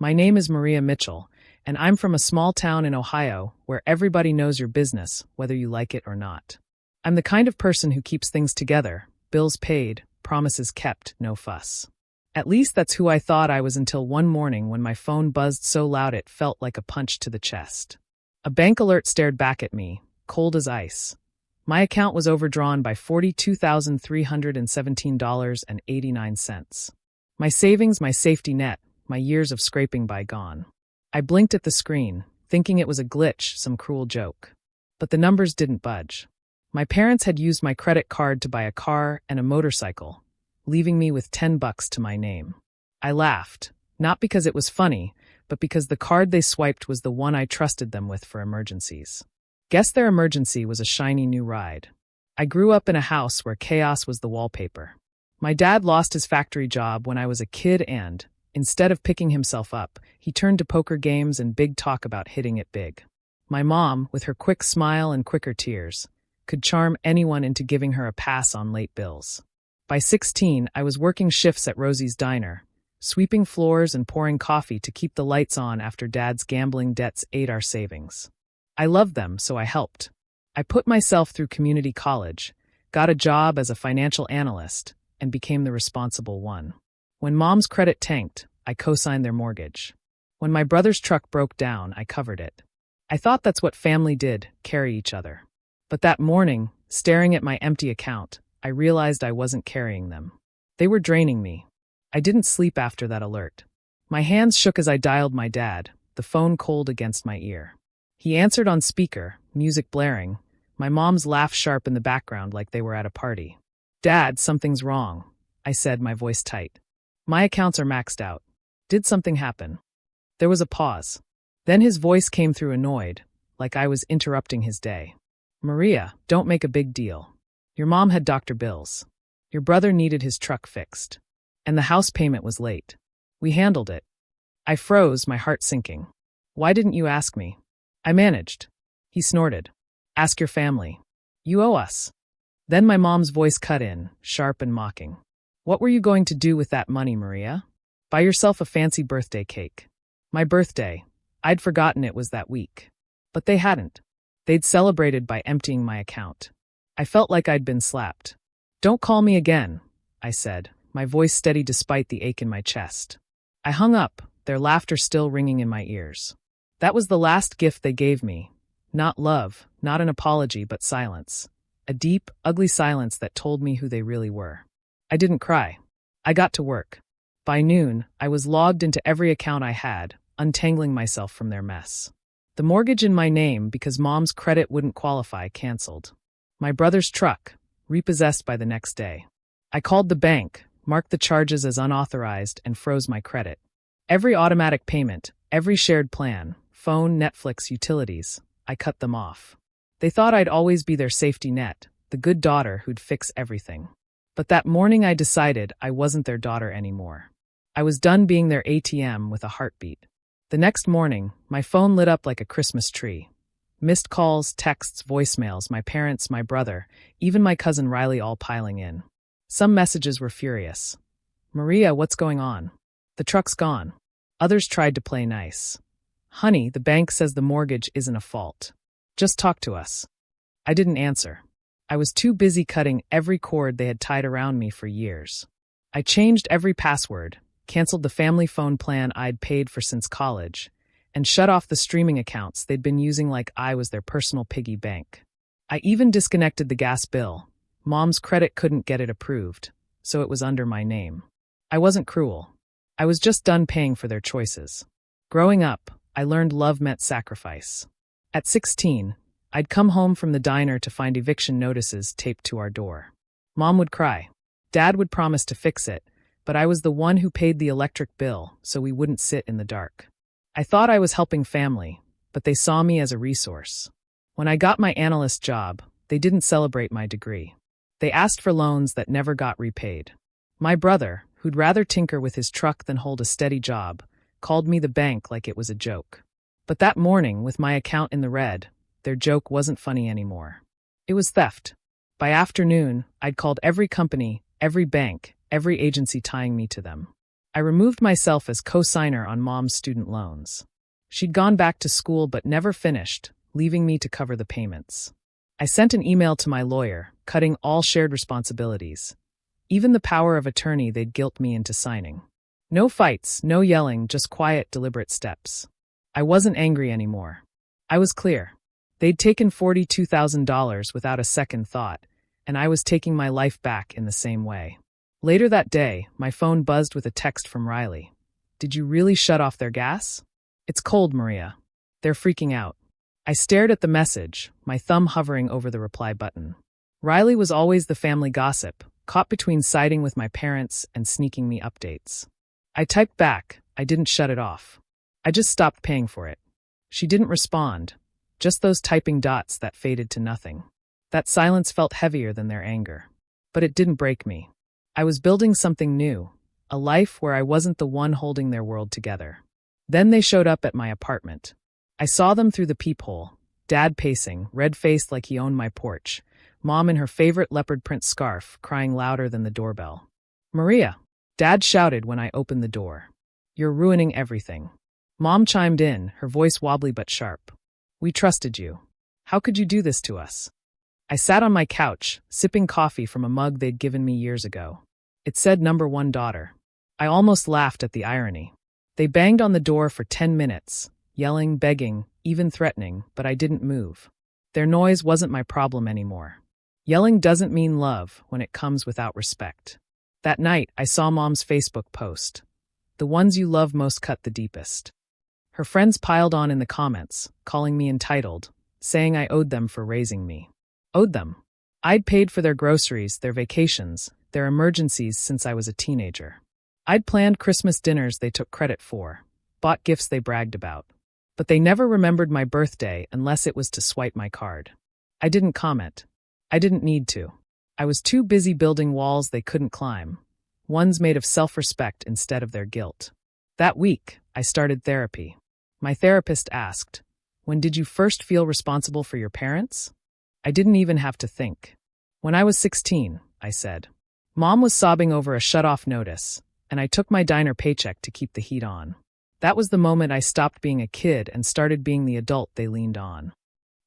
My name is Maria Mitchell, and I'm from a small town in Ohio where everybody knows your business, whether you like it or not. I'm the kind of person who keeps things together, bills paid, promises kept, no fuss. At least that's who I thought I was until one morning when my phone buzzed so loud it felt like a punch to the chest. A bank alert stared back at me, cold as ice. My account was overdrawn by $42,317.89. My savings, my safety net, my years of scraping by gone. I blinked at the screen, thinking it was a glitch, some cruel joke. But the numbers didn't budge. My parents had used my credit card to buy a car and a motorcycle, leaving me with $10 to my name. I laughed, not because it was funny, but because the card they swiped was the one I trusted them with for emergencies. Guess their emergency was a shiny new ride. I grew up in a house where chaos was the wallpaper. My dad lost his factory job when I was a kid and, instead of picking himself up, he turned to poker games and big talk about hitting it big. My mom, with her quick smile and quicker tears, could charm anyone into giving her a pass on late bills. By 16, I was working shifts at Rosie's Diner, sweeping floors and pouring coffee to keep the lights on after Dad's gambling debts ate our savings. I loved them, so I helped. I put myself through community college, got a job as a financial analyst, and became the responsible one. When Mom's credit tanked, I co-signed their mortgage. When my brother's truck broke down, I covered it. I thought that's what family did, carry each other. But that morning, staring at my empty account, I realized I wasn't carrying them. They were draining me. I didn't sleep after that alert. My hands shook as I dialed my dad, the phone cold against my ear. He answered on speaker, music blaring, my mom's laugh sharp in the background like they were at a party. "Dad, something's wrong," I said, my voice tight. "My accounts are maxed out. Did something happen?" There was a pause. Then his voice came through annoyed, like I was interrupting his day. "Maria, don't make a big deal. Your mom had doctor bills. Your brother needed his truck fixed. And the house payment was late. We handled it." I froze, my heart sinking. "Why didn't you ask me?" "I managed." He snorted. "Ask your family. You owe us." Then my mom's voice cut in, sharp and mocking. "What were you going to do with that money, Maria? Buy yourself a fancy birthday cake." My birthday. I'd forgotten it was that week. But they hadn't. They'd celebrated by emptying my account. I felt like I'd been slapped. "Don't call me again," I said, my voice steady despite the ache in my chest. I hung up, their laughter still ringing in my ears. That was the last gift they gave me. Not love, not an apology, but silence. A deep, ugly silence that told me who they really were. I didn't cry. I got to work. By noon, I was logged into every account I had, untangling myself from their mess. The mortgage in my name, because Mom's credit wouldn't qualify, canceled. My brother's truck, repossessed by the next day. I called the bank, marked the charges as unauthorized, and froze my credit. Every automatic payment, every shared plan, phone, Netflix, utilities, I cut them off. They thought I'd always be their safety net, the good daughter who'd fix everything. But that morning I decided I wasn't their daughter anymore. I was done being their ATM with a heartbeat. The next morning, my phone lit up like a Christmas tree. Missed calls, texts, voicemails, my parents, my brother, even my cousin Riley all piling in. Some messages were furious. "Maria, what's going on? The truck's gone." Others tried to play nice. "Honey, the bank says the mortgage isn't a fault. Just talk to us." I didn't answer. I was too busy cutting every cord they had tied around me for years. I changed every password, canceled the family phone plan I'd paid for since college, and shut off the streaming accounts they'd been using like I was their personal piggy bank. I even disconnected the gas bill. Mom's credit couldn't get it approved, so it was under my name. I wasn't cruel. I was just done paying for their choices. Growing up, I learned love meant sacrifice. At 16, I'd come home from the diner to find eviction notices taped to our door. Mom would cry. Dad would promise to fix it, but I was the one who paid the electric bill, so we wouldn't sit in the dark. I thought I was helping family, but they saw me as a resource. When I got my analyst job, they didn't celebrate my degree. They asked for loans that never got repaid. My brother, who'd rather tinker with his truck than hold a steady job, called me the bank like it was a joke. But that morning, with my account in the red, their joke wasn't funny anymore. It was theft. By afternoon, I'd called every company, every bank, every agency tying me to them. I removed myself as co-signer on Mom's student loans. She'd gone back to school but never finished, leaving me to cover the payments. I sent an email to my lawyer, cutting all shared responsibilities. Even the power of attorney they'd guilt me into signing. No fights, no yelling, just quiet, deliberate steps. I wasn't angry anymore. I was clear. They'd taken $42,000 without a second thought, and I was taking my life back in the same way. Later that day, my phone buzzed with a text from Riley. "Did you really shut off their gas? It's cold, Maria. They're freaking out." I stared at the message, my thumb hovering over the reply button. Riley was always the family gossip, caught between siding with my parents and sneaking me updates. I typed back, I didn't shut it off. I just stopped paying for it. She didn't respond, just those typing dots that faded to nothing. That silence felt heavier than their anger. But it didn't break me. I was building something new, a life where I wasn't the one holding their world together. Then they showed up at my apartment. I saw them through the peephole, Dad pacing, red-faced like he owned my porch, Mom in her favorite leopard print scarf, crying louder than the doorbell. "Maria!" Dad shouted when I opened the door. "You're ruining everything." Mom chimed in, her voice wobbly but sharp. "We trusted you. How could you do this to us?" I sat on my couch, sipping coffee from a mug they'd given me years ago. It said #1 daughter. I almost laughed at the irony. They banged on the door for 10 minutes, yelling, begging, even threatening, but I didn't move. Their noise wasn't my problem anymore. Yelling doesn't mean love when it comes without respect. That night, I saw Mom's Facebook post. "The ones you love most cut the deepest." Her friends piled on in the comments, calling me entitled, saying I owed them for raising me. Owed them. I'd paid for their groceries, their vacations, their emergencies since I was a teenager. I'd planned Christmas dinners they took credit for, bought gifts they bragged about. But they never remembered my birthday unless it was to swipe my card. I didn't comment. I didn't need to. I was too busy building walls they couldn't climb, ones made of self-respect instead of their guilt. That week, I started therapy. My therapist asked, "When did you first feel responsible for your parents?" I didn't even have to think. "When I was 16, I said. Mom was sobbing over a shut-off notice, and I took my diner paycheck to keep the heat on. That was the moment I stopped being a kid and started being the adult they leaned on.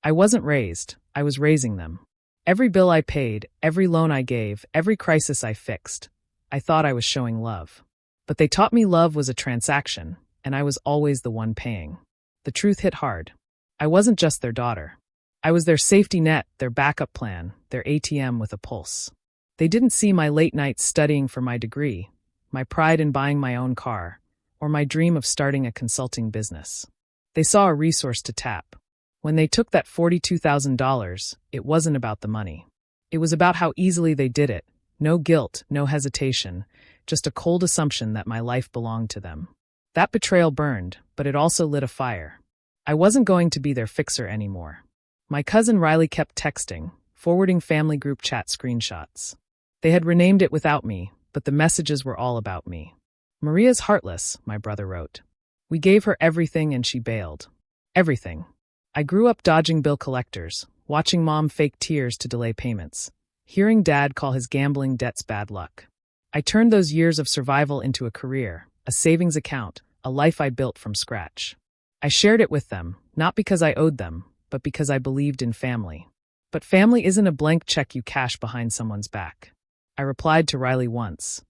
I wasn't raised, I was raising them. Every bill I paid, every loan I gave, every crisis I fixed, I thought I was showing love. But they taught me love was a transaction, and I was always the one paying. The truth hit hard. I wasn't just their daughter. I was their safety net, their backup plan, their ATM with a pulse. They didn't see my late nights studying for my degree, my pride in buying my own car, or my dream of starting a consulting business. They saw a resource to tap. When they took that $42,000, it wasn't about the money. It was about how easily they did it. No guilt, no hesitation, just a cold assumption that my life belonged to them. That betrayal burned, but it also lit a fire. I wasn't going to be their fixer anymore. My cousin Riley kept texting, forwarding family group chat screenshots. They had renamed it without me, but the messages were all about me. "Maria's heartless," my brother wrote. "We gave her everything and she bailed. Everything." I grew up dodging bill collectors, watching Mom fake tears to delay payments, hearing Dad call his gambling debts bad luck. I turned those years of survival into a career, a savings account, a life I built from scratch. I shared it with them, not because I owed them, but because I believed in family. But family isn't a blank check you cash behind someone's back. I replied to Riley once,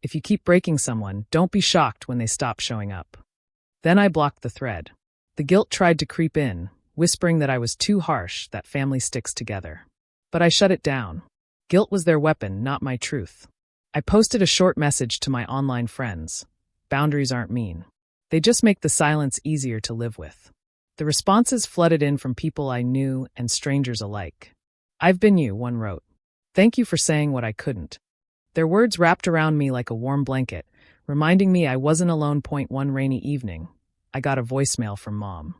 "If you keep breaking someone, don't be shocked when they stop showing up." Then I blocked the thread. The guilt tried to creep in, whispering that I was too harsh, that family sticks together. But I shut it down. Guilt was their weapon, not my truth. I posted a short message to my online friends. Boundaries aren't mean. They just make the silence easier to live with. The responses flooded in from people I knew and strangers alike. "I've been you," one wrote. "Thank you for saying what I couldn't." Their words wrapped around me like a warm blanket, reminding me I wasn't alone. One rainy evening, I got a voicemail from Mom.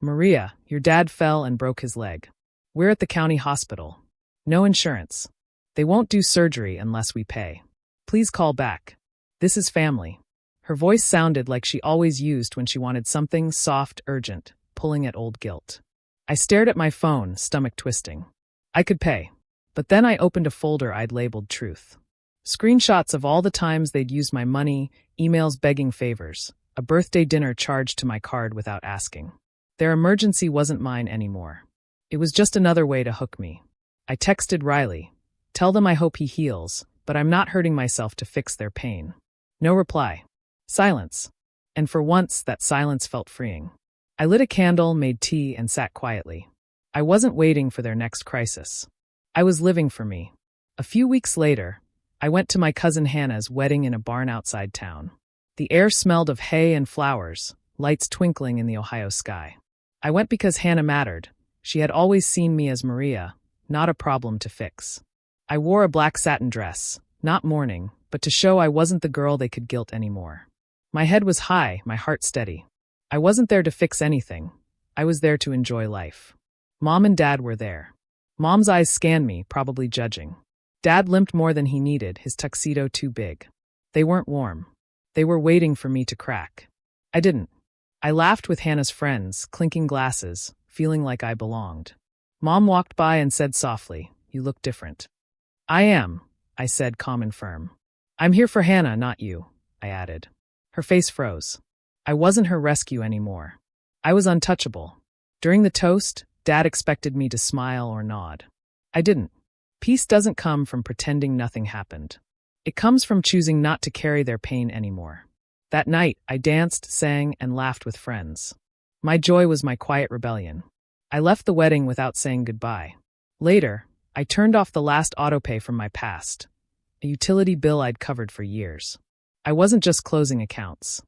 "Maria, your dad fell and broke his leg. We're at the county hospital. No insurance. They won't do surgery unless we pay. Please call back. This is family." Her voice sounded like she always used when she wanted something soft, urgent, pulling at old guilt. I stared at my phone, stomach twisting. I could pay. But then I opened a folder I'd labeled truth. Screenshots of all the times they'd used my money, emails begging favors, a birthday dinner charged to my card without asking. Their emergency wasn't mine anymore. It was just another way to hook me. I texted Riley. Tell them I hope he heals, but I'm not hurting myself to fix their pain. No reply. Silence. And for once, that silence felt freeing. I lit a candle, made tea, and sat quietly. I wasn't waiting for their next crisis. I was living for me. A few weeks later, I went to my cousin Hannah's wedding in a barn outside town. The air smelled of hay and flowers, lights twinkling in the Ohio sky. I went because Hannah mattered. She had always seen me as Maria, not a problem to fix. I wore a black satin dress, not mourning, but to show I wasn't the girl they could guilt anymore. My head was high, my heart steady. I wasn't there to fix anything. I was there to enjoy life. Mom and Dad were there. Mom's eyes scanned me, probably judging. Dad limped more than he needed, his tuxedo too big. They weren't warm. They were waiting for me to crack. I didn't. I laughed with Hannah's friends, clinking glasses, feeling like I belonged. Mom walked by and said softly, "You look different." "I am," I said, calm and firm. "I'm here for Hannah, not you," I added. Her face froze. I wasn't her rescue anymore. I was untouchable. During the toast, Dad expected me to smile or nod. I didn't. Peace doesn't come from pretending nothing happened. It comes from choosing not to carry their pain anymore. That night, I danced, sang, and laughed with friends. My joy was my quiet rebellion. I left the wedding without saying goodbye. Later, I turned off the last autopay from my past, a utility bill I'd covered for years. I wasn't just closing accounts.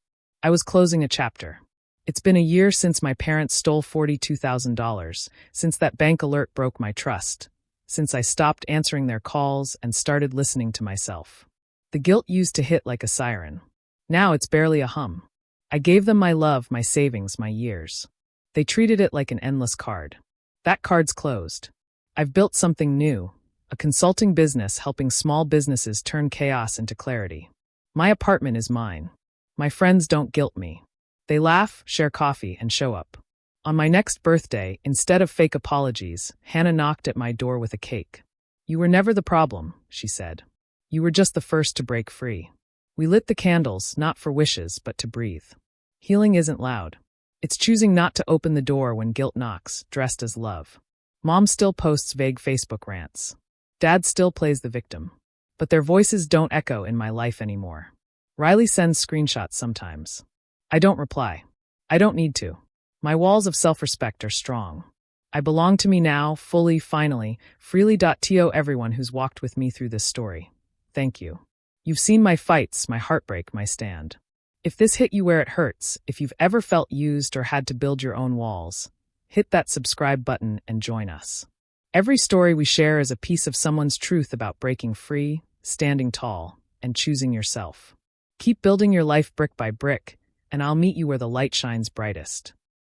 I was closing a chapter. It's been a year since my parents stole $42,000, since that bank alert broke my trust, since I stopped answering their calls and started listening to myself. The guilt used to hit like a siren. Now it's barely a hum. I gave them my love, my savings, my years. They treated it like an endless card. That card's closed. I've built something new, a consulting business helping small businesses turn chaos into clarity. My apartment is mine. My friends don't guilt me. They laugh, share coffee, and show up. On my next birthday, instead of fake apologies, Hannah knocked at my door with a cake. "You were never the problem," she said. "You were just the first to break free." We lit the candles, not for wishes, but to breathe. Healing isn't loud. It's choosing not to open the door when guilt knocks, dressed as love. Mom still posts vague Facebook rants. Dad still plays the victim. But their voices don't echo in my life anymore. Riley sends screenshots sometimes. I don't reply. I don't need to. My walls of self-respect are strong. I belong to me now, fully, finally, freely. To everyone who's walked with me through this story. Thank you. You've seen my fights, my heartbreak, my stand. If this hit you where it hurts, if you've ever felt used or had to build your own walls, hit that subscribe button and join us. Every story we share is a piece of someone's truth about breaking free, standing tall, and choosing yourself. Keep building your life brick by brick, and I'll meet you where the light shines brightest.